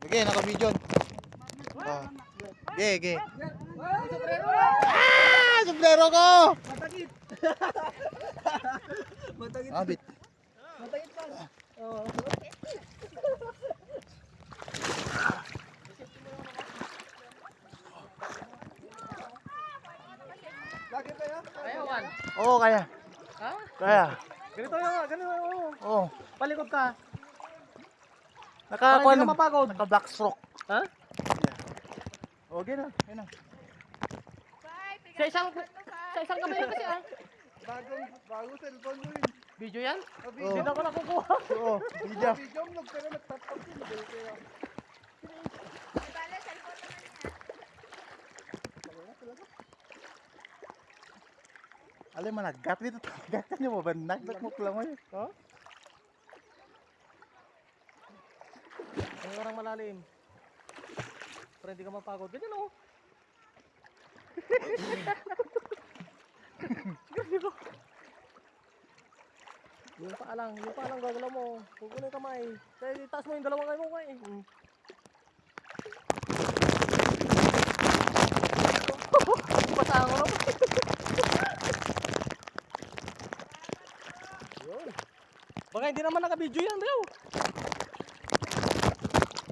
Sige, naka-video. Oh. Sige. Sombrero ko! Matagit. Matagit. Abit. Matagit pa. Oo. Lagi pa yan? Ayawan. Oo, kaya. Ha? Kaya. Ganito yung, ganito yung. Oo. Palikod ka. Naka, Para hindi ka mapagod. Naka black stroke. Ha? Okay na. Ayun na. Sa isang kamay lang kasi ah. Bago cellphone mo yun. Video yan? Oo. Hindi na ako nakukuha. Oo. Video. Video mo, pero nagtatap yun. Alam mo, naggat dito. Gatan niyo mo ba? Nagdakmok lang mo yun. Ha? Ang orang malalim. Para hindi ka mapagod. Ganyan o. Yung paa lang gagalaw mo. Huwag mo na yung kamay. Kaya itaas mo yung dalawang kamay mo kay. Basahan ko na pa. Yun. Baka hindi naman naka-video yan, Leo.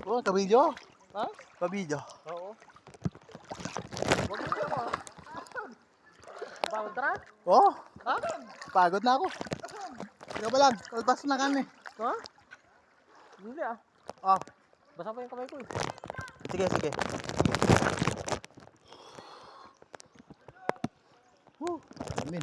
Oo, ka-video. Ha? Pa-video. Oo. Huwag mo na ako. Bawal tara? Oo. Ha? Pagod na ako. Ikaw ba lang? Kalpas na kami. Ha? Hindi ah. Oh. Basa pa yung kamay ko eh. Sige, sige. Amin.